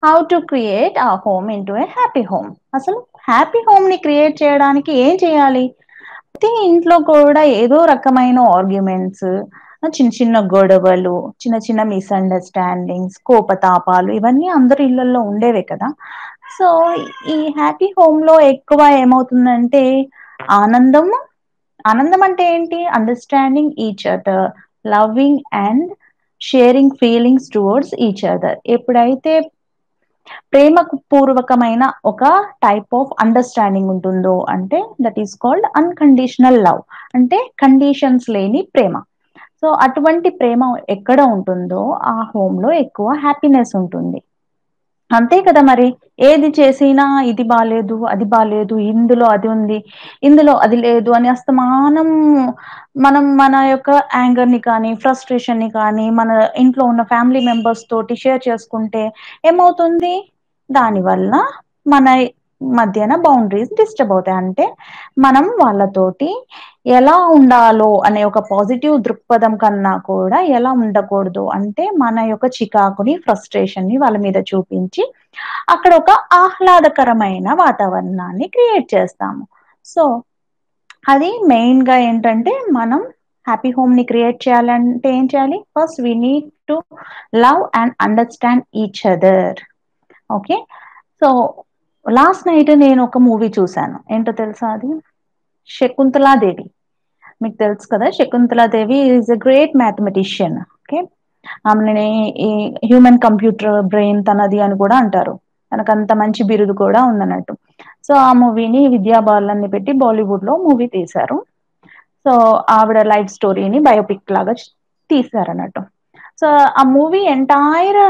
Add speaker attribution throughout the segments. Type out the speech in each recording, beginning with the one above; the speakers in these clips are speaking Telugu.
Speaker 1: హౌ టు క్రియేట్ ఆ హోమ్ ఇంటూ ఏ హ్యాపీ హోమ్. అసలు హ్యాపీ హోమ్ ని క్రియేట్ చేయడానికి ఏం చేయాలి? ప్రతి ఇంట్లో కూడా ఏదో రకమైన ఆర్గ్యుమెంట్స్, చిన్న చిన్న గొడవలు, చిన్న చిన్న మిస్‌అండర్‌స్టాండింగ్స్, కోపతాపాలు ఇవన్నీ అందరి ఇళ్లల్లో ఉండేవే కదా! సో, ఈ హ్యాపీ హోమ్‌లో ఎక్కువ ఏమవుతుందంటే ఆనందము ఆనందం అంటే ఏంటి? Understanding each other, loving and sharing feelings towards each other. ఎప్పుడైతే ప్రేమకు పూర్వకమైన ఒక టైప్ ఆఫ్ అండర్‌స్టాండింగ్ ఉంటుందో అంటే that is called unconditional love. అంటే కండీషన్స్ లేని ప్రేమ. సో, అటువంటి ప్రేమ ఎక్కడ ఉంటుందో ఆ హోమ్‌లో ఎక్కువ హ్యాపీనెస్ ఉంటుంది. అంతే కదా మరి. ఏది చేసినా ఇది బాలేదు, అది బాలేదు, ఇందులో అది ఉంది, ఇందులో అది లేదు అని అస్తమానం మనం మన యొక్క యాంగర్‌ని కానీ, ఫ్రస్ట్రేషన్‌ని కానీ మన ఇంట్లో ఉన్న ఫ్యామిలీ మెంబర్స్ తోటి షేర్ చేసుకుంటే ఏమవుతుంది? దానివల్ల మన మధ్యన బౌండరీస్ డిస్టర్బ్ అవుతాయి. అంటే మనం వాళ్ళతోటి ఎలా ఉండాలో అనే ఒక పాజిటివ్ దృక్పథం కన్నా కూడా ఎలా ఉండకూడదు అంటే మన యొక్క చికాకుని, ఫ్రస్ట్రేషన్‌ని వాళ్ళ మీద చూపించి అక్కడ ఒక ఆహ్లాదకరమైన వాతావరణాన్ని క్రియేట్ చేస్తాము. సో, అది మెయిన్‌గా ఏంటంటే మనం హ్యాపీ హోమ్‌ని క్రియేట్ చేయాలంటే ఏం చేయాలి? First we need to love and understand each other. Okay. So, last night నేను ఒక మూవీ చూసాను. ఏంటో తెలుసా అది? 'శకుంతలాదేవి.' మీకు తెలుసు కదా! 'Shakuntala Devi' is a great mathematician. Okay. ఆమెని ఈ హ్యూమన్ కంప్యూటర్ బ్రెయిన్ తనది అని కూడా అంటారు. తనకంత మంచి బిరుదు కూడా ఉందన్నట్టు. సో, ఆ మూవీని విద్యా బాలన్‌ని పెట్టి బాలీవుడ్‌లో మూవీ తీశారు. సో, ఆవిడ లైఫ్ స్టోరీని బయోపిక్ లాగా తీశారన్నట్టు. సో, ఆ మూవీ ఎంటైర్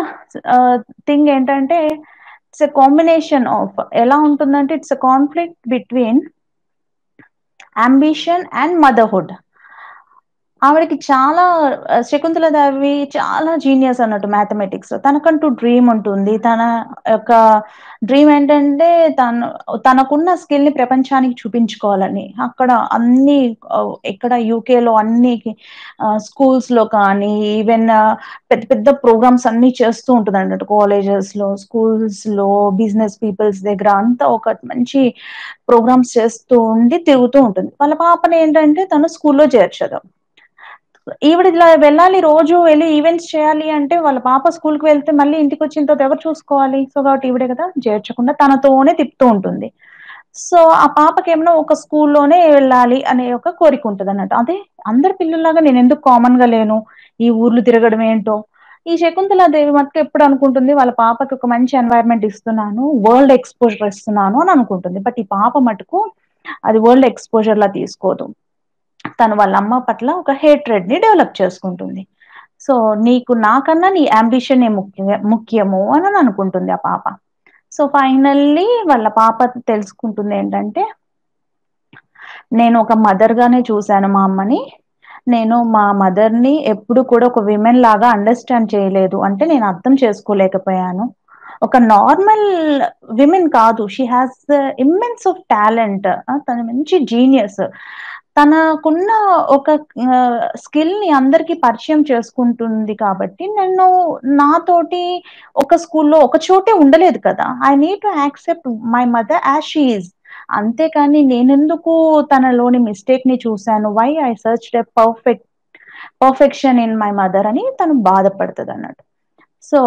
Speaker 1: ఆహ్, థింగ్ ఏంటంటే ఇట్స్ ఎ కాంబినేషన్ ఆఫ్ ఎలా ఉంటుందంటే it's a conflict between ambition and motherhood. ఆవిడకి చాలా 'శకుంతలాదేవి' చాలా జీనియస్ అన్నట్టు మ్యాథమెటిక్స్‌లో. తనకంటూ డ్రీమ్ ఉంటుంది. తన యొక్క డ్రీమ్ ఏంటంటే తనకున్న స్కిల్‌ని ప్రపంచానికి చూపించుకోవాలని. అక్కడ అన్ని ఇక్కడ యూకేలో అన్ని స్కూల్స్‌లో కానీ ఈవెన్ పెద్ద పెద్ద ప్రోగ్రామ్స్ అన్నీ చేస్తూ ఉంటదన్నట్టు. కాలేజెస్‌లో, స్కూల్స్‌లో, బిజినెస్ పీపుల్స్ దగ్గర అంతా ఒక మంచి ప్రోగ్రామ్స్ చేస్తూ ఉండి తిరుగుతూ ఉంటుంది. వాళ్ళ పాపనేంటంటే తను స్కూల్‌లో చేర్చదు. ఈవిడ ఇలా వెళ్ళాలి రోజు వెళ్లి ఈవెంట్స్ చేయాలి అంటే వాళ్ళ పాప స్కూల్‌కి వెళ్తే మళ్ళీ ఇంటికొచ్చిన తర్వాత ఎవరు చూసుకోవాలి? సో, కాబట్టి ఈవిడే కదా! చేర్చకుండా తనతోనే తిప్పుతూ ఉంటుంది. సో, ఆ పాపకేమో ఒక స్కూల్‌లోనే వెళ్ళాలి అనే ఒక కోరిక ఉంటదన్నట్టు. అదే అందరి పిల్లల్లాగా నేనెందుకు కామన్‌గా లేను? ఈ ఊర్లు తిరగడం ఏంటో? ఈ శకుంతలాదేవి మటుకు ఎప్పుడు అనుకుంటుంది వాళ్ళ పాపకి ఒక మంచి ఎన్వైర్న్‌మెంట్ ఇస్తున్నాను. వరల్డ్ ఎక్స్‌పోజర్ ఇస్తున్నాను అని అనుకుంటుంది. బట్ ఈ పాప మటుకు అది వరల్డ్ ఎక్స్‌పోజర్‌లా తీసుకోదు. తను వాళ్ళ అమ్మ పట్ల ఒక హేట్రెడ్‌ని డెవలప్ చేసుకుంటుంది. సో, నీకు నాకన్నా నీ యాంబిషనే ముఖ్యము అనని అనుకుంటుంది ఆ పాప. సో, ఫైనల్లీ వాళ్ళ పాప తెలుసుకుంటుందేంటంటే, నేను ఒక మదర్‌గానే చూసాను మా అమ్మని. నేను మా మదర్‌ని ఎప్పుడు కూడా ఒక విమెన్ లాగా అండర్‌స్టాండ్ చేయలేదు. అంటే నేను అర్థం చేసుకోలేకపోయాను. ఒక నార్మల్ విమెన్ కాదు. She has immense of talent. తను మంచి జీనియస్. తనకున్న ఒక స్కిల్‌ని అందరికి పరిచయం చేసుకుంటుంది కాబట్టి, నేను నాతోటి ఒక స్కూల్‌లో ఒక చోటే ఉండలేదు కదా! I need to accept my mother as she is. అంతేకాని నేనెందుకు తనలోని మిస్టేక్‌ని చూసాను. Why I searched a perfection in my mother అని తను బాధపడతదన్నట్టు. సో,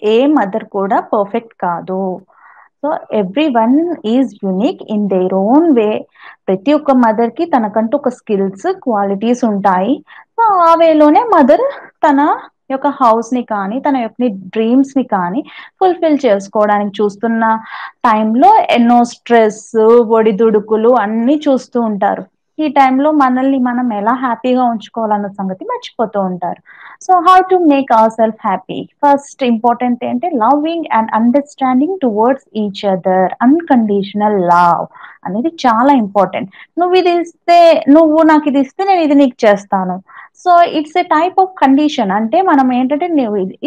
Speaker 1: ఏ మదర్ కూడా పర్ఫెక్ట్ కాదు. So, everyone is unique in their own way. ప్రతి ఒక్క మదర్‌కి తనకంటూ ఒక స్కిల్స్, క్వాలిటీస్ ఉంటాయి. సో, ఆ వేలోనే మదర్ తన యొక్క హౌస్‌ని కానీ, తన యొక్క డ్రీమ్స్‌ని కానీ ఫుల్‌ఫిల్ చేసుకోవడానికి చూస్తున్న టైంలో ఎన్నో స్ట్రెస్సు, ఒడిదుడుకులు అన్నీ చూస్తూ ఉంటారు. ఈ టైంలో మనల్ని మనం ఎలా హ్యాపీగా ఉంచుకోవాలన్న సంగతి మర్చిపోతూ ఉంటారు. So, how to make our happy? First important ఏంటి loving and understanding towards each other. Unconditional love అనేది చాలా ఇంపార్టెంట్. నువ్వు నాకిదిస్తే నేనిది నీకు చేస్తాను. So, it's a type of condition. అంటే మనం ఏంటంటే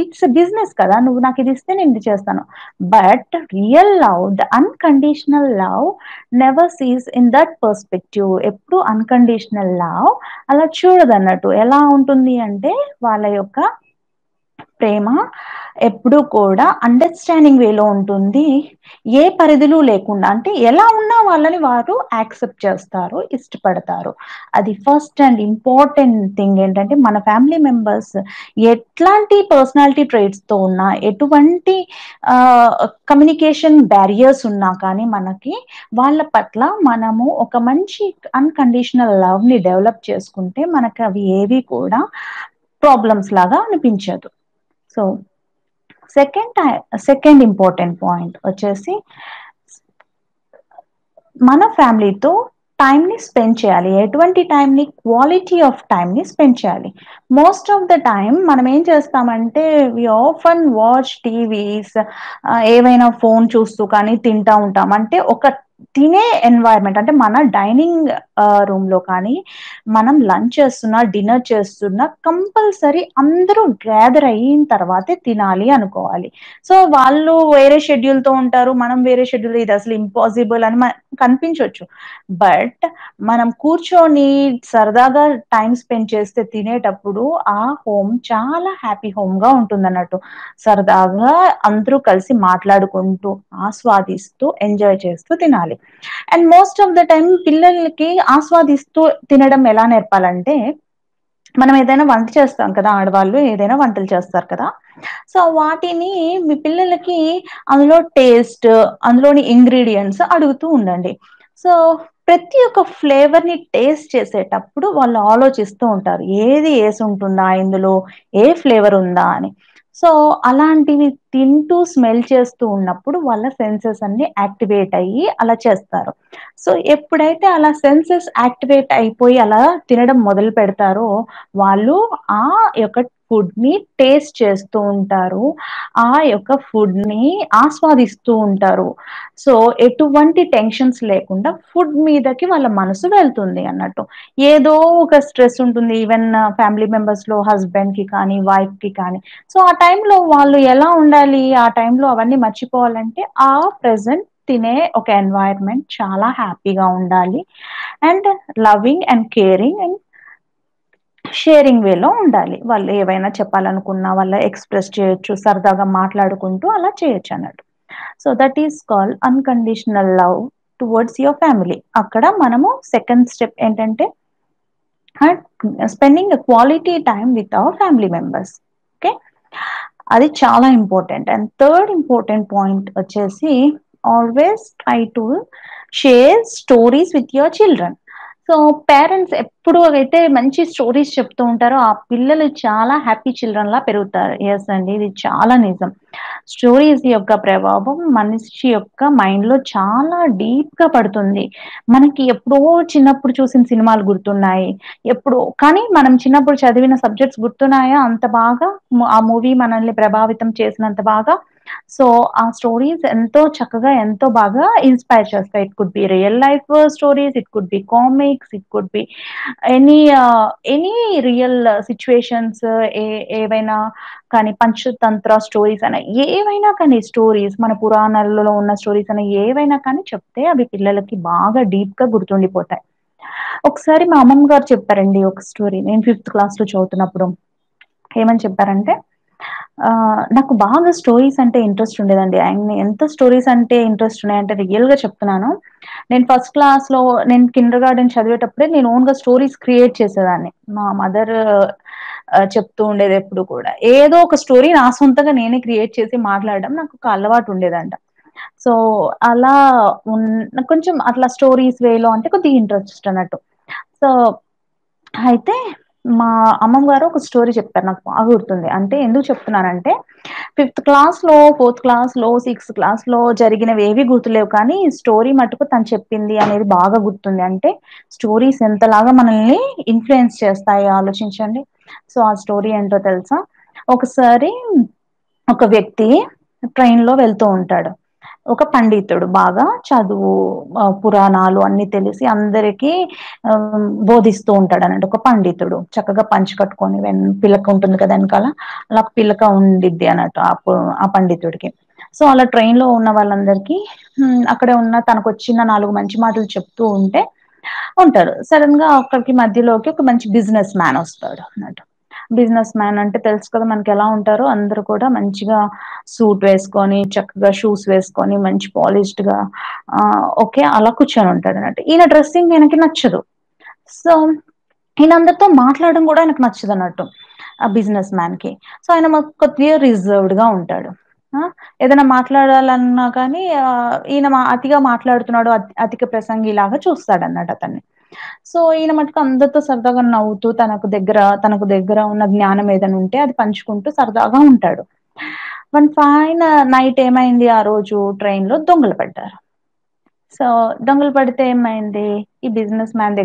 Speaker 1: ఇట్స్ ఎ బిజినెస్ కదా! నువ్వు నాకిదిస్తే నేను ఇది చేస్తాను. But real love, the unconditional love never sees in that perspective. ఎప్పుడు అన్‌కండీషనల్ లవ్ అలా చూడదన్నట్టు. ఎలా ఉంటుంది అంటే వాళ్ళ యొక్క ప్రేమ ఎప్పుడూ కూడా అండర్‌స్టాండింగ్ వేలో ఉంటుంది. ఏ పరిధులు లేకుండా అంటే ఎలా ఉన్నా వాళ్ళని వారు యాక్సెప్ట్ చేస్తారు, ఇష్టపడతారు. అది ఫస్ట్ అండ్ ఇంపార్టెంట్ థింగ్ ఏంటంటే మన ఫ్యామిలీ మెంబర్స్ ఎట్లాంటి పర్సనాలిటీ ట్రైట్స్‌తో ఉన్నా, ఎటువంటి ఆహ్, కమ్యూనికేషన్ బ్యారియర్స్ ఉన్నా కానీ మనకి వాళ్ళ పట్ల మనము ఒక మంచి అన్‌కండీషనల్ లవ్‌ని డెవలప్ చేసుకుంటే మనకవి ఏవి కూడా ప్రాబ్లమ్స్ లాగా అనిపించదు. సో, సెకండ్ ఇంపార్టెంట్ పాయింట్ వచ్చేసి మన ఫ్యామిలీతో టైమ్‌ని స్పెండ్ చేయాలి. ఎటువంటి టైమ్‌ని? క్వాలిటీ ఆఫ్ టైమ్‌ని స్పెండ్ చేయాలి. మోస్ట్ ఆఫ్ ద టైమ్ మనం ఏం చేస్తామంటే వి ఆఫెన్ వాచ్ టీవీస్ ఏవైనా ఫోను చూస్తూ కానీ తింటా ఉంటాం. అంటే ఒక తినే ఎన్వైర్న్‌మెంట్ అంటే మన డైనింగ్ రూమ్‌లో కానీ, మనం లంచ్ చేస్తున్నా, డిన్నర్ చేస్తున్నా కంపల్సరీ అందరూ గ్యాదర్ అయిన తర్వాతే తినాలి అనుకోవాలి. సో, వాళ్ళు వేరే షెడ్యూల్‌తో ఉంటారు. మనం వేరే షెడ్యూల్ ఇదసలు ఇంపాసిబుల్ అని కనిపించొచ్చు. బట్ మనం కూర్చొని సరదాగా టైమ్ స్పెండ్ చేస్తే తినేటప్పుడు ఆ హోమ్ చాలా హ్యాపీ హోమ్‌గా ఉంటుందన్నట్టు. సరదాగా అందరూ కలిసి మాట్లాడుకుంటూ, ఆస్వాదిస్తూ, ఎంజాయ్ చేస్తూ తినాలి. And most of the time పిల్లలకి ఆస్వాదిస్తూ తినడం ఎలా నేర్పాలంటే మనం ఏదైనా వంట చేస్తాం కదా! ఆడవాళ్ళు ఏదైనా వంటలు చేస్తారు కదా! సో, వాటిని మీ పిల్లలకి అందులో టేస్ట్, అందులోని ఇంగ్రీడియెంట్స్ అడుగుతూ ఉండండి. సో, ప్రతి ఒక్క ఫ్లేవర్‌ని టేస్ట్ చేసేటప్పుడు వాళ్ళు ఆలోచిస్తూ ఉంటారు. ఏది యేసుంటుందా ఇందులో? ఏ ఫ్లేవర్ ఉందా అని. సో, అలాంటివి తింటూ స్మెల్ చేస్తూ ఉన్నప్పుడు వాళ్ళ సెన్సెస్ అన్నీ యాక్టివేట్ అయ్యి అలా చేస్తారు. సో, ఎప్పుడైతే అలా సెన్సెస్ యాక్టివేట్ అయిపోయి అలా తినడం మొదలు పెడతారో వాళ్ళు ఆ యొక్క ఫుడ్‌ని టేస్ట్ చేస్తూ ఉంటారు. ఆ యొక్క ఫుడ్‌ని ఆస్వాదిస్తూ ఉంటారు. సో, ఎటువంటి టెన్షన్స్ లేకుండా ఫుడ్ మీదకి వాళ్ళ మనసు వెళ్తుంది అన్నట్టు. ఏదో ఒక స్ట్రెస్ ఉంటుంది. ఈవెన్ ఫ్యామిలీ మెంబర్స్‌లో హస్బెండ్‌కి కానీ, వైఫ్‌కి కానీ. సో, ఆ టైంలో వాళ్ళు ఎలా ఉండాలి? ఆ టైంలో అవన్నీ మర్చిపోవాలంటే ఆ ప్రెజెంట్ తినే ఒక ఎన్వైర్న్‌మెంట్ చాలా హ్యాపీగా ఉండాలి. And loving and caring and sharing వేలో ఉండాలి. వాళ్ళు ఏవైనా చెప్పాలనుకున్నా వాళ్ళు ఎక్స్‌ప్రెస్ చేయొచ్చు. సరదాగా మాట్లాడుకుంటూ అలా చేయొచ్చన్నట్టు. So, that is called unconditional love towards your family. అక్కడ మనము సెకండ్ స్టెప్ ఏంటంటే and spending a quality time with our family members. Okay. అది చాలా important. And third important point వచ్చేసి always try to share stories with your children. So, parents ఎప్పుడు అయితే మంచి స్టోరీస్ చెప్తూ ఉంటారో, ఆ పిల్లలు చాలా హ్యాపీ చిల్డ్రన్‌లా పెరుగుతారు. యెస్ అండి. ఇది చాలా నిజం. స్టోరీస్ యొక్క ప్రభావం మనిషి యొక్క మైండ్‌లో చాలా డీప్‌గా పడుతుంది. మనకి ఎప్పుడో చిన్నప్పుడు చూసిన సినిమాలు గుర్తున్నాయి. ఎప్పుడో కానీ మనం చిన్నప్పుడు చదివిన సబ్జెక్ట్స్ గుర్తున్నాయా అంత బాగా? ఆ మూవీ మనల్ని ప్రభావితం చేసినంత బాగా? సో, ఆ స్టోరీస్ ఎంతో చక్కగా, ఎంతో బాగా ఇన్‌స్పైర్ చేస్తాయి. It could be real life stories, it could be comics, it could be any real situations ఏ ఏవైనా కానీ పంచతంత్ర స్టోరీస్ అయినా, ఏవైనా కానీ స్టోరీస్ మన పురాణాలలో ఉన్న స్టోరీస్ అయినా ఏవైనా కానీ చెప్తే అవి పిల్లలకి బాగా డీప్‌గా గుర్తుండిపోతాయి. ఒకసారి మా అమ్మమ్మ గారు చెప్పారండి ఒక స్టోరీ. నేను ఫిఫ్త్ క్లాస్‌లో చదువుతున్నప్పుడు. ఏమని చెప్పారంటే నాకు బాగా స్టోరీస్ అంటే ఇంట్రెస్ట్ ఉండేదండి. ఎంత స్టోరీస్ అంటే ఇంట్రెస్ట్ ఉన్నాయంటే రియల్‌గా చెప్తున్నాను. నేను ఫస్ట్ క్లాస్‌లో నేను కిండర్‌గార్టెన్ చదివేటప్పుడే నేను ఓన్‌గా స్టోరీస్ క్రియేట్ చేసేదాన్ని. మా మదర్ చెప్తూ ఉండేది ఎప్పుడు కూడా. ఏదో ఒక స్టోరీ నా సొంతంగా నేనే క్రియేట్ చేసి మాట్లాడడం నాకొక అలవాటు ఉండేదంట. సో, అలా ఉన్ కొంచెం అట్లా స్టోరీస్ వేలో అంటే కొద్దిగా ఇంట్రెస్ట్ అన్నట్టు. సో, అయితే మా అమ్మమ్మ గారు ఒక స్టోరీ చెప్తారు. నాకు బాగా గుర్తుంది. అంటే ఎందుకు చెప్తున్నానంటే, ఫిఫ్త్ క్లాస్‌లో, ఫోర్త్ క్లాస్‌లో, సిక్స్త్ క్లాస్‌లో జరిగినవేవి గుర్తులేవు కానీ, స్టోరీ మటుకు తను చెప్పింది అనేది బాగా గుర్తుంది. అంటే స్టోరీస్ ఎంతలాగా మనల్ని ఇన్‌ఫ్లూయెన్స్ చేస్తాయో ఆలోచించండి. సో, ఆ స్టోరీ ఏంటో తెలుసా? ఒకసారి ఒక వ్యక్తి ట్రైన్‌లో వెళ్తూ ఉంటాడు. ఒక పండితుడు బాగా చదువు పురాణాలు అన్నీ తెలిసి అందరికి బోధిస్తూ ఉంటాడన్నట్టు. ఒక పండితుడు. చక్కగా పంచె కట్టుకొని పిలక ఉంటుంది కదా ఎనకాల. అలా పిలక ఉండిద్ది అన్నట్టు ఆ పండితుడికి. సో, అలా ట్రైన్‌లో ఉన్న వాళ్ళందరికీ అక్కడే ఉన్న తనకొచ్చిన 4 మంచి మాటలు చెప్తూ ఉంటే ఉంటారు. సడెన్‌గా అక్కడికి మధ్యలోకి ఒక మంచి బిజినెస్ మ్యాన్ వస్తాడు అన్నట్టు. బిజినెస్ మ్యాన్ అంటే తెలుసు కదా మనకెలా ఉంటారో, అందరూ కూడా మంచిగా సూట్ వేసుకొని, చక్కగా షూస్ వేసుకొని, మంచి పాలిష్డ్‌గా ఓకే. అలా కూర్చొనుంటాడన్నట్టు. ఈయన డ్రెస్సింగ్ ఈయనకి నచ్చదు. సో, ఈయన అందరితో మాట్లాడడం గూడా ఆయనకు నచ్చదన్నట్టు. ఆ బిజినెస్ మ్యాన్‌కి. సో, ఆయన కొద్దిగా రిజర్వ్డ్‌గా ఉంటాడు. ఆ! ఏదైనా మాట్లాడాలన్నా కానీ ఈయన అతిగా మాట్లాడుతున్నాడు, అధిక ప్రసంగిలాగా చూస్తాడన్నట్టు అతన్ని. సో, ఈయన మటుకు అందరితో సరదాగా నవ్వుతూ తనకు దగ్గర ఉన్న జ్ఞానం ఏదైనా ఉంటే అది పంచుకుంటూ సరదాగా ఉంటాడు. వన్ ఫైన్ నైట్ ఏమైంది ఆ రోజు ట్రైన్‌లో దొంగలు పడ్డారు. సో, దొంగలు పడితే ఏమైంది? ఈ బిజినెస్ మ్యాన్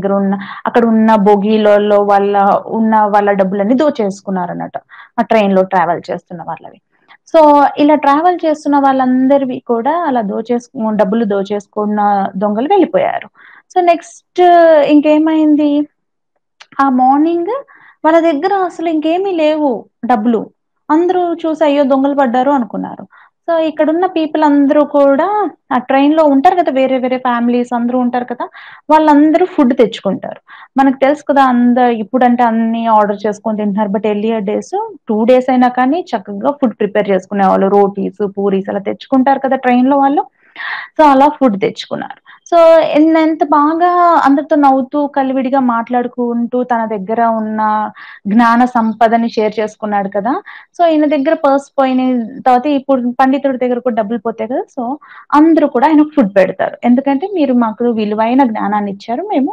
Speaker 1: అక్కడున్న బోగీలలో వాళ్ళ డబ్బులన్నీ దోచేసుకున్నారన్నట్టు. ఆ ట్రైన్‌లో ట్రావెల్ చేస్తున్న వాళ్ళవి. సో, ఇలా ట్రావెల్ చేస్తున్న వాళ్ళందరివి కూడా అలా డబ్బులు దోచేసుకున్న దొంగలు వెళ్ళిపోయారు. సో, నెక్స్ట్ ఇంకేమైంది? ఆ మార్నింగ్ వాళ్ళ దగ్గర అసలు ఇంకేమీ లేవు డబ్బులు. అందరూ చూసి అయ్యో! దొంగలు పడ్డారు అనుకున్నారు. సో, ఇక్కడున్న పీపుల్ అందరూ కూడా ఆ ట్రైన్‌లో ఉంటారు కదా! వేరే వేరే ఫ్యామిలీస్ అందరూ ఉంటారు కదా! వాళ్ళందరూ ఫుడ్ తెచ్చుకుంటారు. మనకు తెలుసు కదా! ఇప్పుడంటే అన్నీ ఆర్డర్ చేసుకొని తింటున్నారు. బట్ ఎర్లియర్ డేస్ 2 డేస్ అయినా కానీ చక్కగా ఫుడ్ ప్రిపేర్ చేసుకునేవాళ్ళు. రోటీస్, పూరీస్ అలా తెచ్చుకుంటారు కదా! ట్రైన్‌లో వాళ్ళు. సో, అలా ఫుడ్ తెచ్చుకున్నారు. సో, ఎంత బాగా అందరితో నవ్వుతూ, కలివిడిగా మాట్లాడుకుంటూ తన దగ్గర ఉన్న జ్ఞాన సంపదని షేర్ చేసుకున్నాడు కదా! సో, ఈయన దగ్గర పర్స్ పోయిన తర్వాత ఇప్పుడు పండితుడి దగ్గర కూడా డబ్బులు పోతాయి కదా! సో, అందరూ కూడా ఆయనకు ఫుడ్ పెడతారు. ఎందుకంటే, మీరు మాకు విలువైన జ్ఞానాన్నిచ్చారు. మేము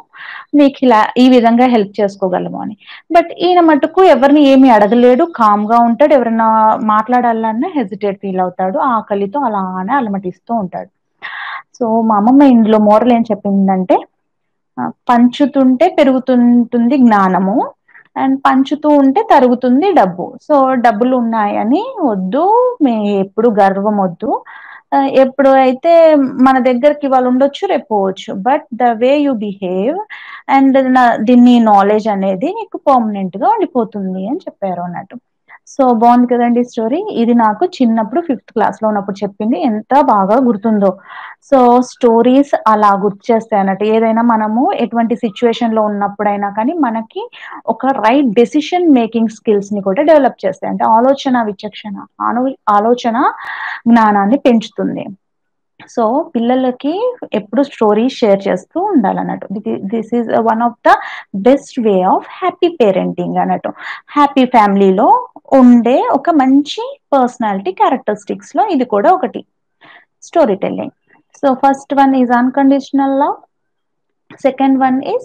Speaker 1: మీకిలా ఈ విధంగా హెల్ప్ చేసుకోగలము అని. బట్ ఈయన మటుకు ఎవరిని ఏమి అడగలేడు. కామ్‌గా ఉంటాడు. ఎవరైనా మాట్లాడాలన్నా హెసిటేట్ ఫీల్ అవుతాడు. ఆకలితో అలానే అలమటిస్తూ ఉంటాడు. సో, మా అమ్మమ్మ ఇందులో మోరల్ ఏం చెప్పిందంటే, పంచుతుంటే పెరుగుతుంటుంది జ్ఞానము. అండ్ పంచుతూ ఉంటే తరుగుతుంది డబ్బు. సో, డబ్బులున్నాయని వద్దు. ఎప్పుడు గర్వమొద్దు. ఎప్పుడు అయితే మన దగ్గరకి ఇవాళ ఉండొచ్చు, రేపు పోవచ్చు. But the way you behave and దీన్ని నాలెడ్జ్ అనేది నీకు పర్మనెంట్‌గా ఉండిపోతుంది అని చెప్పారు అన్నట్టు. సో, బావుంది కదండీ స్టోరీ. ఇది నాకు చిన్నప్పుడు ఫిఫ్త్ క్లాస్‌లో ఉన్నప్పుడు చెప్పింది. ఎంత బాగా గుర్తుందో. సో, స్టోరీస్ అలా గుర్తు చేస్తాయన్నట్టు. ఏదైనా మనము ఎటువంటి సిట్యుయేషన్‌లో ఉన్నప్పుడైనా కానీ, మనకి ఒక రైట్ డెసిషన్ మేకింగ్ స్కిల్స్‌ని కూడా డెవలప్ చేస్తాయి. అంటే ఆలోచన విచక్షణ, ఆలో ఆలోచన జ్ఞానాన్ని పెంచుతుంది. సో, పిల్లలకి ఎప్పుడు స్టోరీస్ షేర్ చేస్తూ ఉండాలన్నట్టు. This is one of the best way of happy parenting అన్నట్టు. హ్యాపీ ఫ్యామిలీలో ఉండే ఒక మంచి పర్సనాలిటీ క్యారెక్టరిస్టిక్స్‌లో ఇది కూడా ఒకటి. Story telling. So, first one is unconditional love. Second one is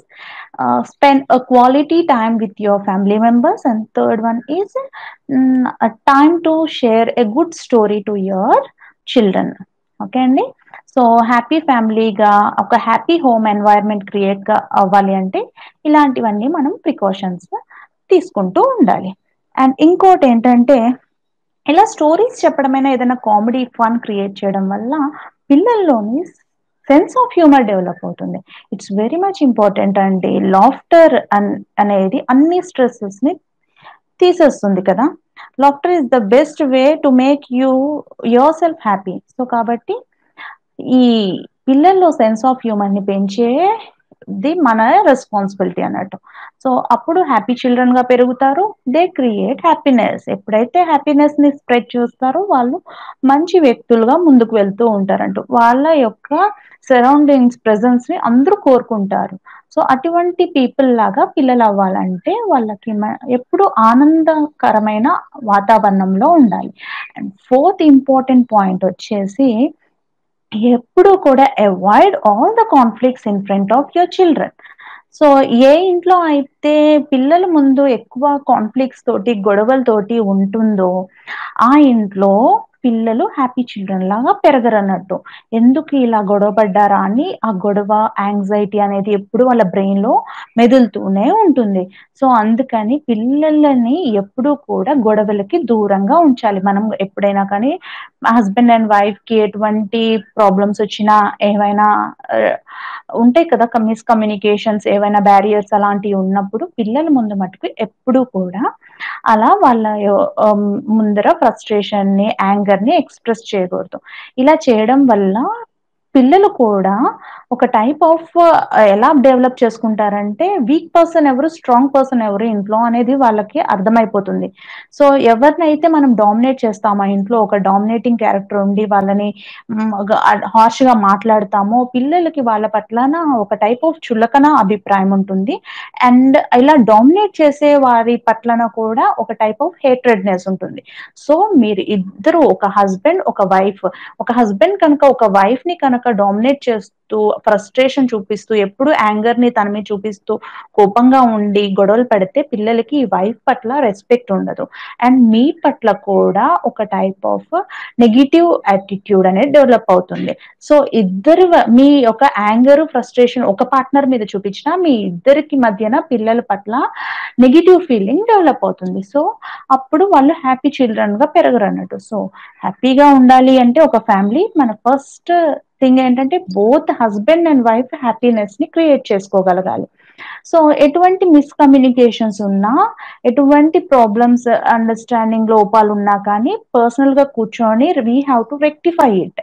Speaker 1: spend a quality time with your family members, and third one is a time to share a good story to your children. Okay అండి. సో, హ్యాపీ ఫ్యామిలీగా ఒక హ్యాపీ హోమ్ ఎన్వైర్న్‌మెంట్ క్రియేట్‌గా అవ్వాలి అంటే ఇలాంటివన్నీ మనం ప్రికాషన్స్ తీసుకుంటూ ఉండాలి. అండ్ ఇంకోటేంటంటే ఇలా స్టోరీస్ చెప్పడమైనా, ఏదైనా కామెడీ, ఫన్ క్రియేట్ చేయడం వల్ల పిల్లల్లోని సెన్స్ ఆఫ్ హ్యూమర్ డెవలప్ అవుతుంది. ఇట్స్ వెరీ మచ్ ఇంపార్టెంట్ అండి. లాఫ్టర్ అనేది అన్ని స్ట్రెసెస్‌ని తీసేస్తుంది కదా! Laughter is the best way to make yourself happy. So, కాబట్టి ఈ పిల్లల్లో సెన్స్ ఆఫ్ హ్యూమర్‌ని పెంచేది మన రెస్పాన్సిబిలిటీ అన్నట్టు. సో, అప్పుడు హ్యాపీ చిల్డ్రన్‌గా పెరుగుతారు. They create happiness. ఎప్పుడైతే హ్యాపీనెస్‌ని స్ప్రెడ్ చేస్తారో వాళ్ళు మంచి వ్యక్తులుగా ముందుకు వెళ్తూ ఉంటారంట. వాళ్ళ యొక్క సరౌండింగ్స్ ప్రెజెన్స్‌ని అందరూ కోరుకుంటారు. సో, అటువంటి పీపుల్ లాగా పిల్లలవ్వాలంటే వాళ్ళకి ఎప్పుడు ఆనందకరమైన వాతావరణంలో ఉండాలి. అండ్ ఫోర్త్ ఇంపార్టెంట్ పాయింట్ వచ్చేసి ఎప్పుడూ కూడా avoid all the conflicts in front of your children. So, ఏ ఇంట్లో అయితే పిల్లల ముందు ఎక్కువ కాన్‌ఫ్లిక్ట్స్ తోటి, గొడవలతోటి ఉంటుందో, ఆ ఇంట్లో పిల్లలు హ్యాపీ చిల్డ్రన్ లాగా పెరగరన్నట్టు. ఎందుకు ఇలా గొడవ పడ్డారా అని ఆ గొడవ, యాంగ్జైటీ అనేది ఎప్పుడు వాళ్ళ బ్రెయిన్‌లో మెదులుతూనే ఉంటుంది. సో, అందుకని పిల్లలని ఎప్పుడూ కూడా గొడవలకి దూరంగా ఉంచాలి. మనం ఎప్పుడైనా కానీ హస్బెండ్ అండ్ వైఫ్‌కి ఎటువంటి ప్రాబ్లమ్స్ వచ్చినా, ఏవైనా ఆహ్, ఉంటాయి కదా! మిస్‌కమ్యూనికేషన్స్ ఏవైనా బ్యారియర్స్ అలాంటివి ఉన్నప్పుడు పిల్లల ముందు మట్టుకు ఎప్పుడూ కూడా అలా వాళ్ళ ముందర ఫ్రస్ట్రేషన్‌ని, యాంగర్‌ని ఎక్స్‌ప్రెస్ చేయకూడదు. ఇలా చేయడం వల్ల పిల్లలు కూడా ఒక టైప్ ఆఫ్ ఎలా డెవలప్ చేసుకుంటారంటే, వీక్ పర్సన్ ఎవరు, స్ట్రాంగ్ పర్సన్ ఎవరు ఇంట్లో అనేది వాళ్ళకి అర్థమైపోతుంది. సో, ఎవరినైతే మనం డామినేట్ చేస్తామో ఇంట్లో ఒక డామినేటింగ్ క్యారెక్టర్ ఉండి వాళ్ళని హార్ష్‌గా మాట్లాడతామో, పిల్లలకి వాళ్ళ పట్లన ఒక టైప్ ఆఫ్ చులకన అభిప్రాయం ఉంటుంది. అండ్ ఇలా డామినేట్ చేసే వారి పట్లన కూడా ఒక టైప్ ఆఫ్ హేట్రెడ్‌నెస్ ఉంటుంది. సో, మీరు ఇద్దరు ఒక హస్బెండ్, ఒక వైఫ్, ఒక హస్బెండ్ కనుక ఒక వైఫ్‌ని కనుక డామినేట్ చేస్తూ, ఫ్రస్ట్రేషన్ చూపిస్తూ, ఎప్పుడు యాంగర్‌ని తన మీద చూపిస్తూ, కోపంగా ఉండి గొడవలు పెడితే పిల్లలకి ఈ వైఫ్ పట్ల రెస్పెక్ట్ ఉండదు. అండ్ మీ పట్ల కూడా ఒక టైప్ ఆఫ్ నెగెటివ్ యాటిట్యూడ్ అనేది డెవలప్ అవుతుంది. సో, మీ యొక్క యాంగర్, ఫ్రస్ట్రేషన్ ఒక పార్ట్నర్ మీద చూపించినా, మీ ఇద్దరికి మధ్యన పిల్లల పట్ల నెగెటివ్ ఫీలింగ్ డెవలప్ అవుతుంది. సో, అప్పుడు వాళ్ళు హ్యాపీ చిల్డ్రన్‌గా పెరగరన్నట్టు. సో, హ్యాపీగా ఉండాలి అంటే ఒక ఫ్యామిలీ మన ఫస్ట్ థింగ్ ఏంటంటే బోత్ హస్బెండ్ అండ్ వైఫ్ హ్యాపీనెస్‌ని క్రియేట్ చేసుకోగలగాలి. సో, ఎటువంటి మిస్‌కమ్యూనికేషన్స్ ఉన్నా, ఎటువంటి ప్రాబ్లమ్స్, అండర్‌స్టాండింగ్ లోపాలున్నా కానీ పర్సనల్‌గా కూర్చొని we have to rectify it.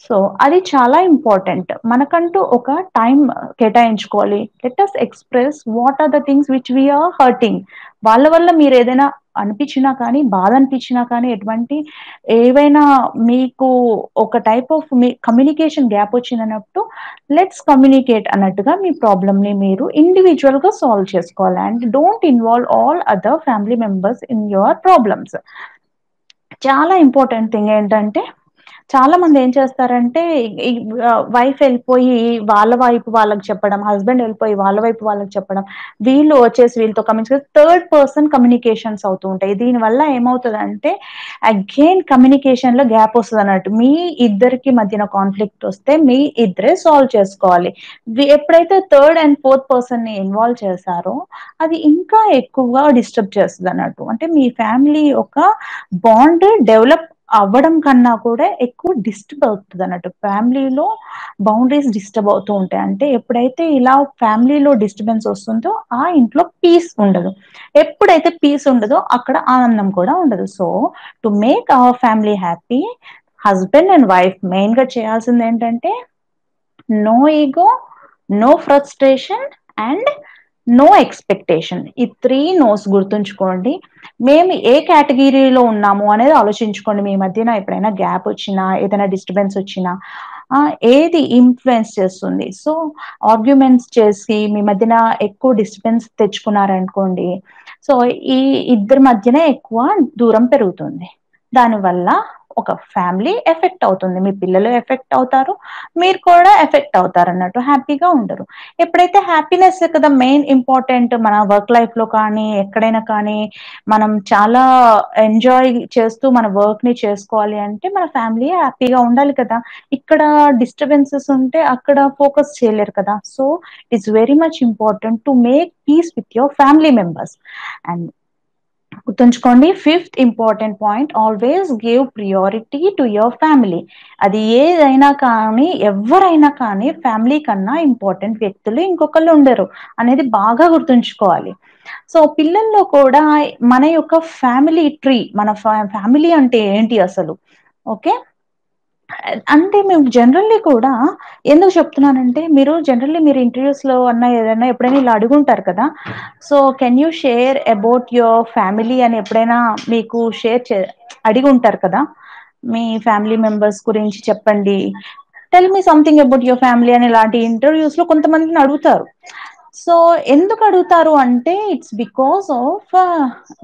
Speaker 1: So, అది చాలా ఇంపార్టెంట్. మనకంటూ ఒక టైమ్ కేటాయించుకోవాలి. Let us express what are the things which we are hurting. వాళ్ళ వల్ల మీరేదైనా అనిపించినా కానీ, బాధ అనిపించినా కానీ, ఏవైనా మీకు ఒక టైప్ ఆఫ్ కమ్యూనికేషన్ గ్యాప్ వచ్చినప్పుడు లెట్స్ కమ్యూనికేట్ అన్నట్టుగా మీ ప్రాబ్లమ్‌ని మీరు ఇండివిడ్యుయల్‌గా సాల్వ్ చేసుకోవాలి. And don't involve all other family members in your problems. చాలా ఇంపార్టెంట్ థింగ్ ఏంటంటే, చాలా మంది ఏం చేస్తారంటే, ఈ వైఫ్ ఎళ్ళిపోయి వాళ్ళ వైపు వాళ్ళకి చెప్పడం, హస్బెండ్ ఎళ్ళిపోయి వాళ్ళ వైపు వాళ్ళకి చెప్పడం, వీళ్ళు వచ్చేసి వీళ్ళతో థర్డ్ పర్సన్ కమ్యూనికేషన్స్ అవుతూ ఉంటాయి. దీనివల్ల ఏమవుతదంటే, అగైన్ కమ్యూనికేషన్‌లో గ్యాప్ వస్తదన్నట్టు. మీ ఇద్దరికి మధ్యన కాన్ఫ్లిక్ట్ వస్తే మీ ఇద్దరే సాల్వ్ చేసుకోవాలి. ఎప్పుడైతే థర్డ్ అండ్ ఫోర్త్ పర్సన్‌ని ఇన్వాల్వ్ చేశారో, అది ఇంకా ఎక్కువగా డిస్టర్బ్ చేస్తదన్నట్టు. అంటే మీ ఫ్యామిలీ యొక్క బాండ్ డెవలప్ అవ్వడం కన్నా కూడా ఎక్కువ డిస్టర్బ్ అవుతదన్నట్టు. ఫ్యామిలీలో బౌండరీస్ డిస్టర్బ్ అవుతూ ఉంటాయి. అంటే ఎప్పుడైతే ఇలా ఫ్యామిలీలో డిస్టర్బెన్స్ వస్తుందో ఆ ఇంట్లో పీస్ ఉండదు. ఎప్పుడైతే పీస్ ఉండదో అక్కడ ఆనందం కూడా ఉండదు. So, to make our family happy, husband and wife మెయిన్‌గా చేయాల్సిందేంటంటే no ego, no frustration and no expectation. ఈ 3 నోస్ గుర్తుంచుకోండి. మేము ఏ కేటగిరీలో ఉన్నాము అనేది ఆలోచించుకోండి. మీ మధ్యన ఎప్పుడైనా గ్యాప్ వచ్చినా, ఏదైనా డిస్టర్బెన్స్ వచ్చినా ఏది ఇన్‌ఫ్లూయెన్స్ చేస్తుంది. సో, ఆర్గ్యుమెంట్స్ చేసి మీ మధ్యన ఎక్కువ డిస్టర్బెన్స్ తెచ్చుకున్నారనుకోండి. సో, ఈ ఇద్దరి మధ్యన ఎక్కువ దూరం పెరుగుతుంది. దానివల్ల ఒక ఫ్యామిలీ ఎఫెక్ట్ అవుతుంది. మీ పిల్లలు ఎఫెక్ట్ అవుతారు. మీరు కూడా ఎఫెక్ట్ అవుతారన్నట్టు. హ్యాపీగా ఉండరు. ఎప్పుడైతే హ్యాపీనెస్ కదా మెయిన్ ఇంపార్టెంట్ మన వర్క్ లైఫ్‌లో కానీ, ఎక్కడైనా కానీ, మనం చాలా ఎంజాయ్ చేస్తూ మన వర్క్‌ని చేసుకోవాలి అంటే, మన ఫ్యామిలీ హ్యాపీగా ఉండాలి కదా! ఇక్కడ డిస్టర్బెన్సెస్ ఉంటే అక్కడ ఫోకస్ చేయలేరు కదా! So, it's very much important to make peace with your family members. And గుర్తుంచుకోండి. Fifth important point always give priority to your family. అది ఏదైనా కానీ, ఎవ్వరైనా కానీ ఫ్యామిలీ కన్నా ఇంపార్టెంట్ వ్యక్తులు ఇంకొకళ్ళు ఉండరు అనేది బాగా గుర్తుంచుకోవాలి. సో, పిల్లల్లో కూడా మన యొక్క ఫ్యామిలీ ట్రీ, మన ఫ్యామిలీ అంటే ఏంటి అసలు? ఓకే. అంటే మేము జనరల్లీ కూడా ఎందుకు చెప్తున్నానంటే, మీరు ఇంటర్‌వ్యూస్‌లో ఏదైనా ఎప్పుడైనా ఇలా అడుగుంటారు కదా! So, can you share about your family అని ఎప్పుడైనా మీకు అడిగుంటారు కదా! మీ ఫ్యామిలీ మెంబర్స్ గురించి చెప్పండి. Tell me something about your family అని ఇలాంటి ఇంటర్‌వ్యూస్‌లో కొంతమందిని అడుగుతారు. సో, ఎందుకడుగుతారు అంటే ఇట్స్ బికాస్ ఆఫ్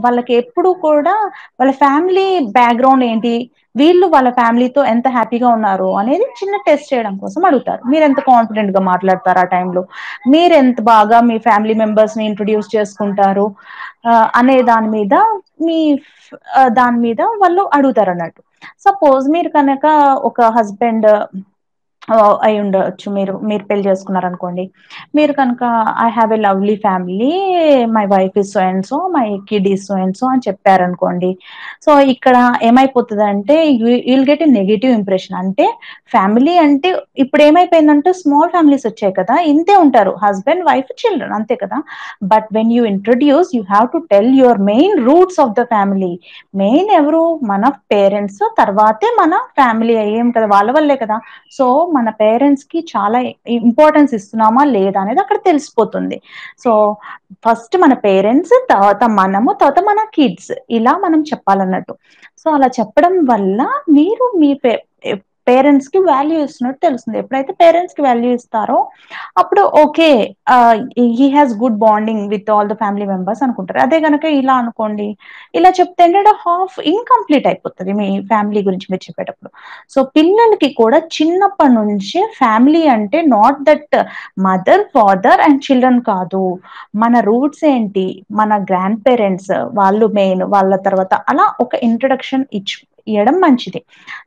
Speaker 1: వాళ్ళకి ఎప్పుడు కూడా వాళ్ళ ఫ్యామిలీ బ్యాక్‌గ్రౌండ్ ఏంటి? వీళ్ళు వాళ్ళ ఫ్యామిలీతో ఎంత హ్యాపీగా ఉన్నారు అనేది చిన్న టెస్ట్ చేయడం కోసం అడుగుతారు. మీరెంత కాన్ఫిడెంట్‌గా మాట్లాడతారు ఆ టైంలో? మీరెంత బాగా మీ ఫ్యామిలీ మెంబర్స్‌ని ఇంట్రొడ్యూస్ చేసుకుంటారు? అనే దాని మీద వాళ్ళు అడుగుతారన్నట్టు. సపోజ్ మీరు కనుక ఒక హస్బెండ్ అయ్యుండొచ్చు. మీరు పెళ్లి చేసుకున్నారనుకోండి. మీరు కనుక I have a lovely family, my wife is so and so, my kid is so and so అని చెప్పారనుకోండి. సో, ఇక్కడ ఏమైపోతదంటే you'll get a negative impression. అంటే ఫ్యామిలీ అంటే ఇప్పుడేమైపోయిందంటే స్మాల్ ఫ్యామిలీస్ వచ్చాయి కదా! ఇంతే ఉంటారు. హస్బాండ్, వైఫ్, చిల్డ్రన్ అంతే కదా! But when you introduce you have to tell your main roots of the family. Main ఎవరు? మన పేరెంట్స్, తర్వాతే మన ఫ్యామిలీ అయ్యాం కదా! వాళ్ళ వల్లే కదా! సో, మన పేరెంట్స్‌కి చాలా ఇంపార్టెన్స్ ఇస్తున్నామా లేదా అనేది అక్కడ తెలిసిపోతుంది. సో, ఫస్ట్ మన పేరెంట్స్, తర్వాత మనము, తర్వాత మన కిడ్స్ ఇలా మనం చెప్పాలన్నట్టు. సో, అలా చెప్పడం వల్ల మీరు మీ పేరెంట్స్‌కి వాల్యూ ఇస్తున్నట్టు తెలుస్తుంది. ఎప్పుడైతే పేరెంట్స్‌కి వాల్యూ ఇస్తారో అప్పుడు okay. He has good bonding with all the family members అనుకుంటారు. అదే గనక ఇలా అనుకోండి, ఇలా చెప్తే ఏంటంటే హాఫ్ ఇన్‌కంప్లీట్ అయిపోతది మీ ఫ్యామిలీ గురించి మీరు చెప్పేటప్పుడు. సో, పిల్లలకి కూడా చిన్నప్పటి నుంచే ఫ్యామిలీ అంటే not that mother, father and children కాదు. మన రూట్స్ ఏంటి? మన గ్రాండ్ పేరెంట్స్ వాళ్ళు మెయిన్. వాళ్ళ తర్వాత అలా ఒక ఇంట్రొడక్షన్ ఇయ్యడం మంచిది.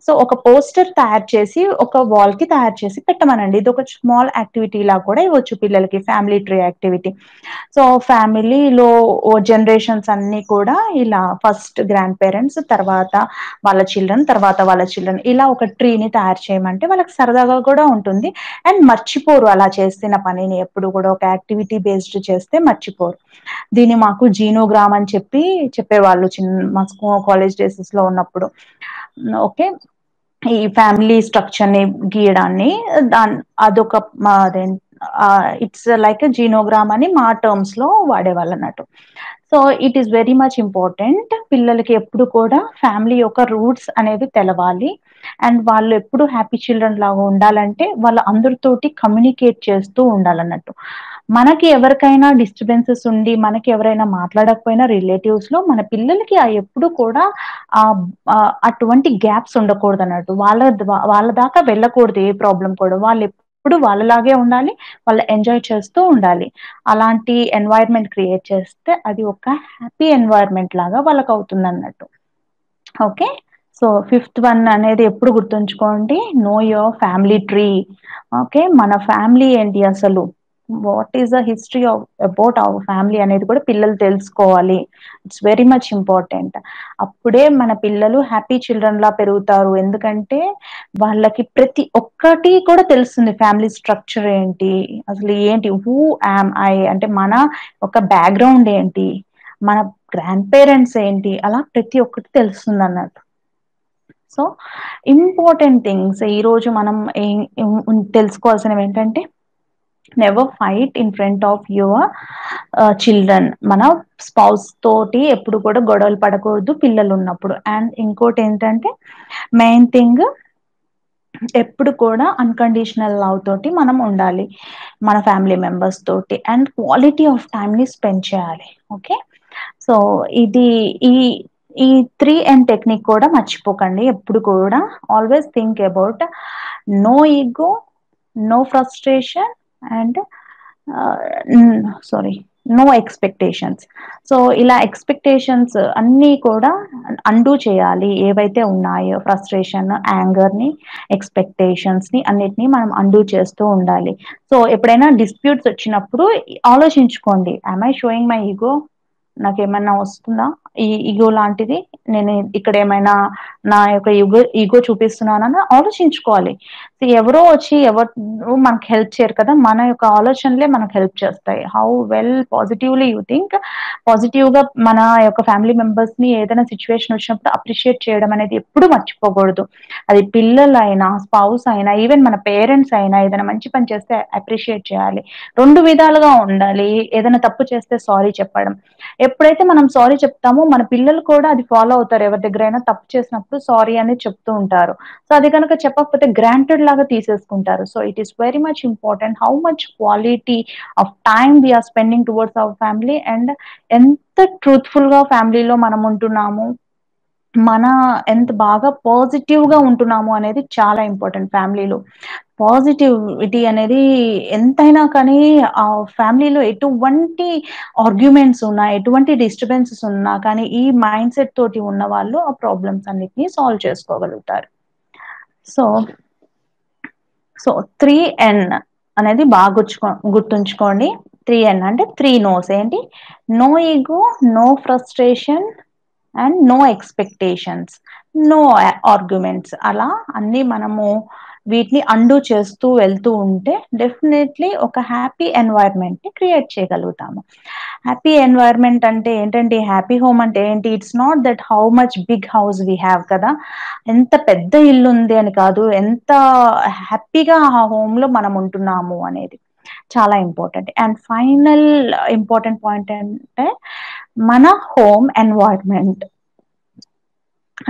Speaker 1: సో, ఒక పోస్టర్ తయారు చేసి, ఒక వాల్‌కి తయారు చేసి పెట్టమనండి. ఇదొక స్మాల్ యాక్టివిటీలా కూడా ఇవ్వచ్చు పిల్లలకి. Family tree activity. సో, ఫ్యామిలీలో జనరేషన్స్ అన్నీ కూడా ఇలా ఫస్ట్ గ్రాండ్ పేరెంట్స్, తర్వాత వాళ్ళ చిల్డ్రన్, తర్వాత వాళ్ళ చిల్డ్రన్ ఇలా ఒక ట్రీని తయారు చేయమంటే వాళ్ళకి సరదాగా కూడా ఉంటుంది. అండ్ మర్చిపోరు అలా చేసిన పనిని. ఎప్పుడు కూడా ఒక యాక్టివిటీ బేస్డ్ చేస్తే మర్చిపోరు. దీన్ని మాకు జీనోగ్రామ్ అని చెప్పేవాళ్ళు మా కాలేజ్ డేసెస్‌లో ఉన్నప్పుడు. ఓకే. ఈ ఫ్యామిలీ స్ట్రక్చర్‌ని గీయడాన్ని దాన్ అదొక అదేం ఇట్స్ లైక్ ఎ జీనోగ్రామ్ అని మా టర్మ్స్‌లో వాడేవాళ్ళన్నట్టు. So, it is very much important. పిల్లలకి ఎప్పుడు కూడా ఫ్యామిలీ యొక్క రూట్స్ అనేవి తెలవాలి. అండ్ వాళ్ళు ఎప్పుడు హ్యాపీ చిల్డ్రన్ లాగా ఉండాలంటే, వాళ్ళు అందరితోటి కమ్యూనికేట్ చేస్తూ ఉండాలన్నట్టు. మనకి ఎవరికైనా డిస్టర్బెన్సెస్ ఉండి, మనకి ఎవరైనా మాట్లాడకపోయినా రిలేటివ్స్‌లో మన పిల్లలకి ఎప్పుడు కూడా అటువంటి గ్యాప్స్ ఉండకూడదన్నట్టు. వాళ్ళ దాకా వెళ్ళకూడదు ఏ ప్రాబ్లమ్ కూడా. వాళ్ళెప్పుడు వాళ్ళలాగే ఉండాలి. వాళ్ళు ఎంజాయ్ చేస్తూ ఉండాలి. అలాంటి ఎన్వైర్న్‌మెంట్ క్రియేట్ చేస్తే అది ఒక హ్యాపీ ఎన్వైర్న్‌మెంట్ లాగా వాళ్ళకవుతుందన్నట్టు. ఓకే. సో, ఫిఫ్త్ వన్ అనేది ఎప్పుడు గుర్తుంచుకోండి. Know your family tree. Okay. మన ఫ్యామిలీ ఏంటి అసలు? What is the history about our family అనేది కూడా పిల్లలు తెలుసుకోవాలి. It's very much important. అప్పుడే మన పిల్లలు హ్యాపీ చిల్డ్రన్‌లా పెరుగుతారు. ఎందుకంటే వాళ్ళకి ప్రతి ఒక్కటి కూడా తెలుస్తుంది. ఫ్యామిలీ స్ట్రక్చర్ ఏంటి? అసలు ఏంటి? Who am I? అంటే మన ఒక బ్యాక్‌గ్రౌండ్ ఏంటి? మన గ్రాండ్ పేరెంట్స్ ఏంటి? అలా ప్రతి ఒక్కటి తెలుస్తుందన్నట్టు. సో, ఇంపార్టెంట్ థింగ్స్ ఈరోజు మనం తెలుసుకోవాల్సినవేంటంటే never fight in front of your children. మన స్పౌస్ తోటి ఎప్పుడు కూడా గొడవలు పడకూడదు పిల్లలున్నప్పుడు. అండ్ ఇంకోటేంటంటే మెయిన్ థింగ్ ఎప్పుడు కూడా అన్‌కండీషనల్ లవ్ తోటి మనం ఉండాలి. మన ఫ్యామిలీ మెంబర్స్ తోటి. అండ్ క్వాలిటీ ఆఫ్ టైమ్‌ని స్పెండ్ చేయాలి. ఓకే. సో, ఇది ఈ ఈ 3 ఎన్ టెక్నిక్ కూడా మర్చిపోకండి. ఎప్పుడు కూడా always think about no ego, no frustration and sorry no expectations. So, ఇలా ఎక్స్‌పెక్టేషన్స్ అన్నీ కూడా అన్‌డూ చేయాలి. ఏవైతే ఉన్నాయో ఫ్రస్ట్రేషన్, యాంగర్‌ని, ఎక్స్‌పెక్టేషన్స్‌ని అన్నిటిని మనం అన్‌డూ చేస్తూ ఉండాలి. సో, ఎప్పుడైనా డిస్ప్యూట్స్ వచ్చినప్పుడు ఆలోచించుకోండి. యామ్ ఐ షోయింగ్ మై ఇగో? నాకేమన్నా వస్తుందా? ఈ ఇగో లాంటిది? నేను ఇక్కడేమైనా నా యొక్క ఇగో చూపిస్తున్నానని ఆలోచించుకోవాలి. ఎవరో వచ్చి ఎవరు మనకు హెల్ప్ చేయరు కదా! మన యొక్క ఆలోచనలే మనకు హెల్ప్ చేస్తాయి. How well positively you think, పాజిటివ్‌గా మన యొక్క ఫ్యామిలీ మెంబర్స్‌ని ఏదైనా సిట్యుయేషన్ వచ్చినప్పుడు అప్రిషియేట్ చేయడం అనేది ఎప్పుడు మర్చిపోకూడదు. అది పిల్లలైనా, స్పౌస్ అయినా, ఈవెన్ మన పేరెంట్స్ అయినా ఏదైనా మంచి పని చేస్తే అప్రిషియేట్ చేయాలి. 2 విధాలుగా ఉండాలి. ఏదైనా తప్పు చేస్తే సారీ చెప్పడం. ఎప్పుడైతే మనం సారీ చెప్తామో మన పిల్లలు కూడా అది ఫాలో అవుతారు. ఎవరి దగ్గరైనా తప్పు చేసినప్పుడు సారీ అనేది చెప్తూ ఉంటారు. సో, అది గనక చెప్పకపోతే గ్రాంటెడ్ లాగా తీసేసుకుంటారు. So, it is very much important how much quality of time we are spending towards our family and ఎంత ట్రూత్‌ఫుల్‌గా ఫ్యామిలీలో మనం ఉంటున్నాము. మన ఎంత బాగా పాజిటివ్‌గా ఉంటున్నాము అనేది చాలా ఇంపార్టెంట్ ఫ్యామిలీలో. పాజిటివిటీ అనేది ఎంతైనా కానీ ఫ్యామిలీలో ఎటువంటి ఆర్గ్యుమెంట్స్ ఉన్నా, ఎటువంటి డిస్టర్బెన్సెస్ ఉన్నా కానీ ఈ మైండ్‌సెట్ తోటి ఉన్నవాళ్ళు ఆ ప్రాబ్లమ్స్ అన్నిటిని సాల్వ్ చేసుకోగలుగుతారు. So, so 3 N. అనేది బాగా గుర్తుంచుకోండి. 3 అంటే 3 నోస్ ఏంటి? No ego, no frustration and no expectations, no arguments అలా అన్నీ మనము వీటిని అండూ చేస్తూ వెళ్తూ ఉంటే డెఫినైట్‌లీ ఒక హ్యాపీ ఎన్వైర్న్‌మెంట్‌ని క్రియేట్ చేయగలుగుతాము. హ్యాపీ ఎన్వైర్న్‌మెంట్ అంటే ఏంటండి? హ్యాపీ హోమ్ అంటే ఏంటి? It's not that how much big house we have కదా! ఎంత పెద్ద ఇల్లుంది అని కాదు. ఎంత హ్యాపీగా ఆ హోమ్‌లో మనం ఉంటున్నాము అనేది చాలా important. And final important point అంటే మన హోమ్ ఎన్వైర్న్‌మెంట్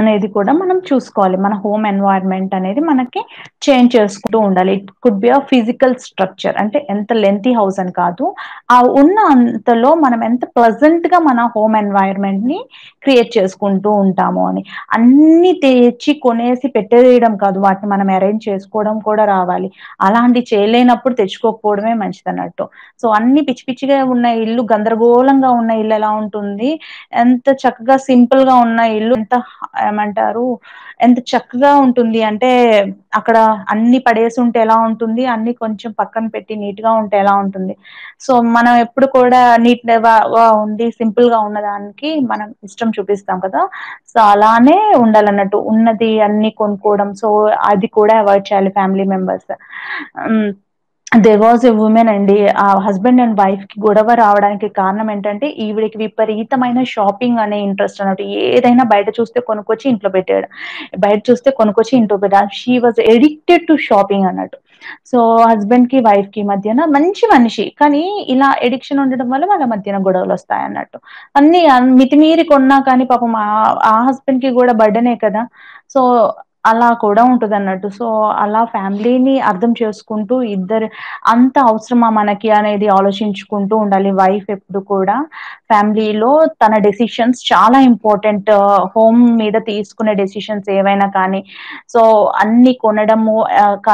Speaker 1: అనేది కూడా మనం చూసుకోవాలి. మన హోమ్ ఎన్వైర్న్‌మెంట్ అనేది మనకి చేంజ్ చేసుకుంటూ ఉండాలి. It could B physical structure అంటే ఎంత లెంతీ హౌస్ అని కాదు. ఆ ఉన్న అంతలో మనం ఎంత ప్లెజెంట్‌గా మన హోమ్ ఎన్వైర్న్‌మెంట్‌ని క్రియేట్ చేసుకుంటూ ఉంటాము అని. అన్నీ తెచ్చి కొనేసి పెట్టేయడం కాదు. వాటిని మనం అరేంజ్ చేసుకోవడం కూడా రావాలి. అలాంటివి చేయలేనప్పుడు తెచ్చుకోకపోవడమే మంచిదన్నట్టు. సో, అన్నీ పిచ్చి పిచ్చిగా ఉన్న ఇల్లు, గందరగోళంగా ఉన్న ఇల్లు ఎలా ఉంటుంది? ఎంత చక్కగా సింపుల్‌గా ఉన్న ఇల్లు ఎంత ఏమంటారు? ఎంత చక్కగా ఉంటుంది అంటే, అక్కడ అన్నీ పడేసుంటే ఎలా ఉంటుంది? అన్నీ కొంచెం పక్కన పెట్టి నీట్‌గా ఉంటే ఎలా ఉంటుంది? సో, మనం ఎప్పుడు కూడా నీట్‌గా ఉండి సింపుల్‌గా ఉన్నదానికి మనం ఇష్టం చూపిస్తాం కదా! సో, అలానే ఉండాలన్నట్టు. ఉన్నది అన్నీ కొనుక్కోవడం. సో, అది కూడా అవాయిడ్ చేయాలి ఫ్యామిలీ మెంబర్స్. హ్మ్. దేర్ వాస్ ఎ వుమెన్ అండి. ఆ హస్బాండ్ అండ్ వైఫ్‌కి గొడవ రావడానికి కారణం ఏంటంటే, ఈవిడకి విపరీతమైన షాపింగ్ అనే ఇంట్రెస్ట్ అన్నట్టు. ఏదైనా బయట చూస్తే కొనుక్కొచ్చి ఇంట్లో పెట్టేయడం. బయట చూస్తే కొనుక్కొచ్చి ఇంట్లో పెట్టడం. She was addicted to shopping అన్నట్టు. సో, హస్బాండ్‌కి, వైఫ్‌కి మధ్యన మంచి మనిషి. కానీ ఇలా అడిక్షన్ ఉండడం వల్ల వాళ్ళ మధ్యన గొడవలొస్తాయన్నట్టు. అన్నీ మితిమీరి కొన్నా కానీ పాపం ఆ హస్బాండ్‌కి గూడా బర్డెనే కదా! సో, అలా కూడా ఉంటదన్నట్టు. సో, అలా ఫ్యామిలీని అర్థం చేసుకుంటూ ఇద్దరు అంత అవసరమా మనకి అనేది ఆలోచించుకుంటూ ఉండాలి. వైఫ్ ఎప్పుడు కూడా ఫ్యామిలీలో తన డెసిషన్స్ చాలా ఇంపార్టెంట్. హోమ్ మీద తీసుకునే డెసిషన్స్ ఏవైనా కానీ, సో, అన్నీ కొనడము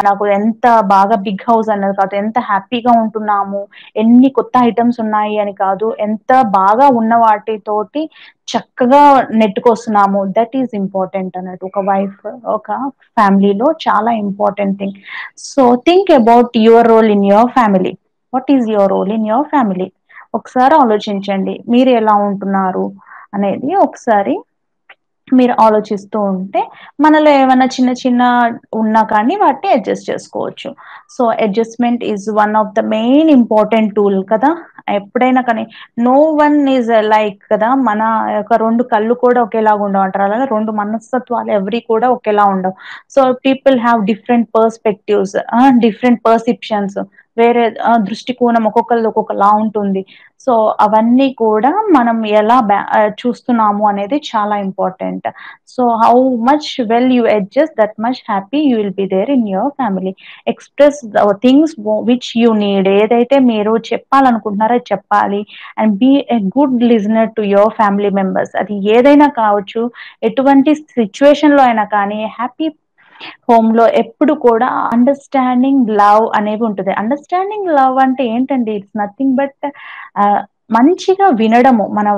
Speaker 1: నాకు ఎంత బాగా బిగ్ హౌస్ అన్నది కాదు. ఎంత హ్యాపీగా ఉంటున్నాము, ఎన్ని కొత్త ఐటెమ్స్ ఉన్నాయి అని కాదు. ఎంత బాగా ఉన్న వాటితోటి చక్కగా నెట్టుకొస్తున్నాము. దట్ ఈస్ ఇంపార్టెంట్ అన్నట్టు. ఒక వైఫ్, ఒక ఫ్యామిలీలో చాలా important thing. So, think about your role in your family. What is your role in your family? ఒకసారి ఆలోచించండి. మీరు ఎలా ఉంటున్నారు అనేది ఒకసారి మీరు ఆలోచిస్తూ ఉంటే, మనలో ఏమన్నా చిన్న చిన్న ఉన్నా కానీ వాటిని అడ్జస్ట్ చేసుకోవచ్చు. So, adjustment is one of the main important tool కదా! ఎప్పుడైనా కానీ నో వన్ ఈస్ లైక్ కదా! మన యొక్క 2 కళ్ళు కూడా ఒకేలాగా ఉండవంటారు. అలాగే 2 మనస్తత్వాలు ఎవరియి కూడా ఒకేలా ఉండవు. So, people have different perspectives, different perceptions, వేరే దృష్టికోణం ఒక్కొక్కళ్ళది ఒక్కొక్కలా ఉంటుంది. సో, అవన్నీ కూడా మనం ఎలా చూస్తున్నాము అనేది చాలా important. So, how much well you adjust that much happy you will be there in your family. Express the things which you need. ఏదైతే మీరు చెప్పాలనుకుంటున్నారో అది చెప్పాలి. And be a good listener to your family members. అది ఏదైనా కావచ్చు. ఎటువంటి సిట్యుయేషన్‌లో అయినా కానీ హ్యాపీ హోమ్‌లో ఎప్పుడు కూడా అండర్‌స్టాండింగ్, లవ్ అనేవి ఉంటది. అండర్‌స్టాండింగ్ లవ్ అంటే ఏంటండి? ఇట్స్ నథింగ్ బట్ ఆహ్, మంచిగా వినడము. మన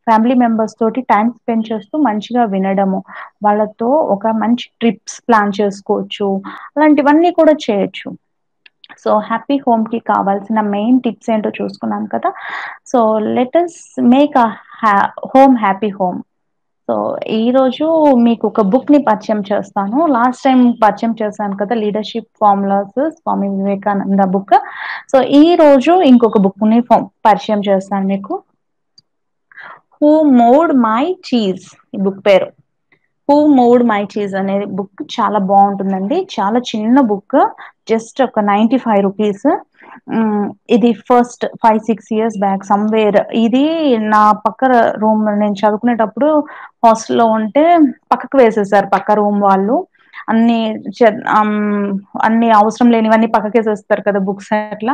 Speaker 1: ఫ్యామిలీ మెంబర్స్ తోటి టైమ్ స్పెండ్ చేస్తూ మంచిగా వినడము. వాళ్ళతో ఒక మంచి ట్రిప్స్ ప్లాన్ చేసుకోవచ్చు. అలాంటివన్నీ కూడా చేయొచ్చు. సో, హ్యాపీ హోమ్‌కి కావాల్సిన మెయిన్ టిప్స్ ఏంటో చూసుకున్నాం కదా! So, let us make a ha happy home. So, ఈరోజు మీకొక బుక్‌ని పరిచయం చేస్తాను. లాస్ట్ టైమ్ పరిచయం చేశాను కదా! 'Leadership formulas' Swami Vivekananda book. So, ఈరోజు ఇంకొక బుక్‌ని పరిచయం చేస్తాను మీకు. 'హూ మోవ్డ్ మై చీజ్' ఈ బుక్ పేరు. 'హూ మూవ్డ్ మై చీజ్' అనేది బుక్ చాలా బావుంటుందండి. చాలా చిన్న బుక్. జస్ట్ ఒక రూ. 95. హ్మ్. ఇది ఫస్ట్ 5, 6 ఇయర్స్ బ్యాక్ సమ్‌వేర్ ఇది నా పక్క రూమ్ నేను చదువుకునేటప్పుడు హాస్టల్‌లో ఉంటే పక్కకు వేసేసారు పక్క రూమ్ వాళ్ళు. అన్నీ అన్నీ అవసరం లేనివన్నీ పక్కకేసేస్తారు కదా! బుక్స్ అట్లా.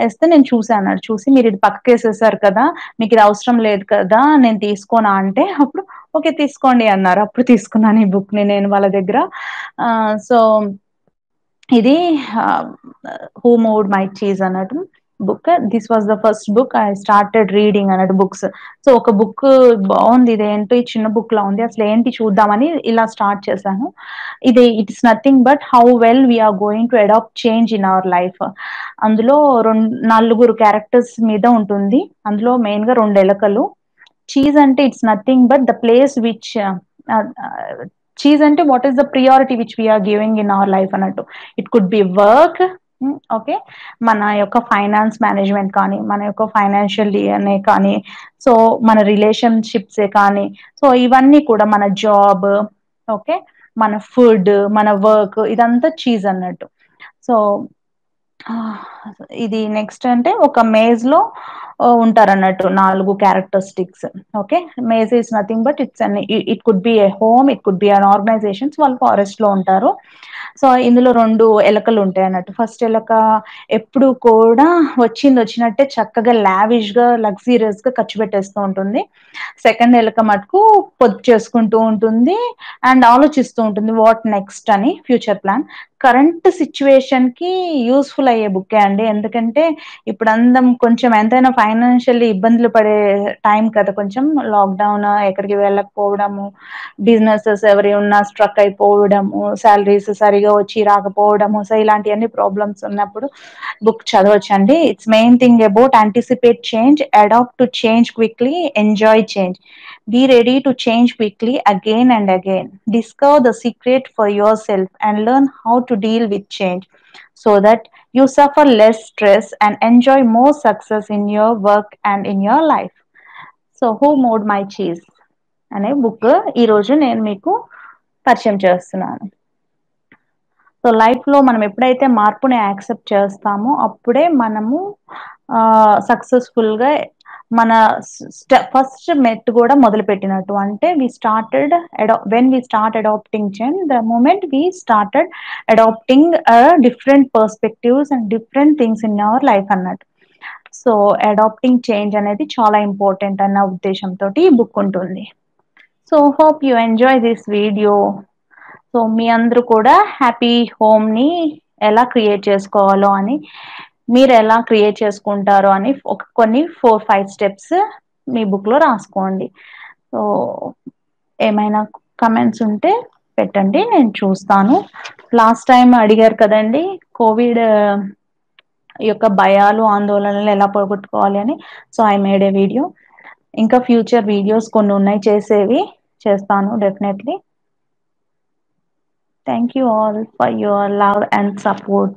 Speaker 1: ఏస్తే నేను చూసాను. చూసి మీరిది పక్కకేసేసారు కదా! మీకిది అవసరం లేదు కదా! నేను తీసుకోనా అంటే అప్పుడు ఓకే. తీసుకోండి అన్నారు. అప్పుడు తీసుకున్నాను ఈ బుక్‌ని నేను వాళ్ళ దగ్గర. సో, ఇది ఆహ్, 'హూ మూవ్డ్ మై చీజ్' అన్నట్టు. Book. This was the first book I started reading అన్నట్టు బుక్స్. సో ఒక బుక్ బాగుంది, ఇదేంటో ఈ చిన్న బుక్ లా ఉంది, అసలు ఏంటి చూద్దామని ఇలా స్టార్ట్ చేశాను. ఇది it's nothing but how well we are going to adapt change in our life. అందులో నలుగురు క్యారెక్టర్స్ మీద ఉంటుంది. అందులో మెయిన్ గా రెండు ఎలకలు. చీజ్ అంటే it's nothing but the place which, cheese అంటే what is the priority which we are giving in our life అన్నట్టు. It could be work, okay, మన యొక్క ఫైనాన్స్ మేనేజ్మెంట్ కానీ, మన యొక్క ఫైనాన్షియల్ అనే కానీ, సో మన రిలేషన్షిప్సే కానీ, సో ఇవన్నీ కూడా మన జాబ్, ఓకే, మన ఫుడ్, మన వర్క్, ఇదంతా చీజ్ అన్నట్టు. సో ఇది నెక్స్ట్ అంటే ఒక మేజ్ లో ఉంటారన్నట్టు నాలుగు characteristics. Okay, maze is nothing but it's an, it could be a home, it could be an organisations, వాళ్ళు ఫారెస్ట్ లో ఉంటారు. సో ఇందులో రెండు ఎలకలు ఉంటాయి అన్నట్టు. ఫస్ట్ ఎలక ఎప్పుడు కూడా వచ్చింది వచ్చినట్టే చక్కగా లావిష్ గా లగ్జీరియస్ గా ఖర్చు పెట్టేస్తూ ఉంటుంది. సెకండ్ ఎలక మటుకు పొదుపు చేసుకుంటూ ఉంటుంది అండ్ ఆలోచిస్తూ ఉంటుంది వాట్ నెక్స్ట్ అని, ఫ్యూచర్ ప్లాన్. కరెంట్ సిచ్యువేషన్ కి యూస్ఫుల్ అయ్యే బుక్కే అండి, ఎందుకంటే ఇప్పుడు అందం కొంచెం ఎంతైనా ఫైనాన్షియల్లీ ఇబ్బందులు పడే టైం కదా, కొంచెం లాక్డౌన్, ఎక్కడికి వెళ్ళకపోవడము, బిజినెసెస్ ఎవరి ఉన్నా స్ట్రక్ అయిపోవడము, శాలరీస్ సరిగా వచ్చి రాకపోవడము, సో ఇలాంటివన్నీ ప్రాబ్లమ్స్ ఉన్నప్పుడు బుక్ చదవచ్చండి. It's main thing about anticipate change, adapt to change quickly, enjoy change, be ready to change quickly again and again. Discover the secret for yourself and learn how to deal with change so that you suffer less stress and enjoy more success in your work and in your life. So, who made my cheese? అనే బుక్ ఈరోజు నేను మీకు పరిచయం చేస్తున్నాను. సో లైఫ్లో మనం ఎప్పుడైతే మార్పుని యాక్సెప్ట్ చేస్తామో అప్పుడే మనము సక్సెస్ఫుల్గా మన ఫస్ట్ మెట్ కూడా మొదలుపెట్టినట్టు. అంటే we started when we start adapting change, the moment we started adapting different perspectives and different things in our life అన్నట్టు. సో అడాప్టింగ్ చేంజ్ అనేది చాలా ఇంపార్టెంట్ అన్న ఉద్దేశంతో ఈ బుక్ ఉంటుంది. So hope you enjoy this video. So మీ అందరూ కూడా హ్యాపీ హోమ్ని ఎలా క్రియేట్ చేసుకోవాలో అని, మీరు ఎలా క్రియేట్ చేసుకుంటారో అని ఒక కొన్ని 4-5 స్టెప్స్ మీ బుక్లో రాసుకోండి. సో ఏమైనా కమెంట్స్ ఉంటే పెట్టండి, నేను చూస్తాను. లాస్ట్ టైం అడిగారు కదండి కోవిడ్ యొక్క భయాలు ఆందోళనలు ఎలా పోగొట్టుకోవాలి అని. So I made A video. ఇంకా ఫ్యూచర్ వీడియోస్ కొన్ని ఉన్నాయి చేసేవి, చేస్తాను definitely. Thank you all for your love and support.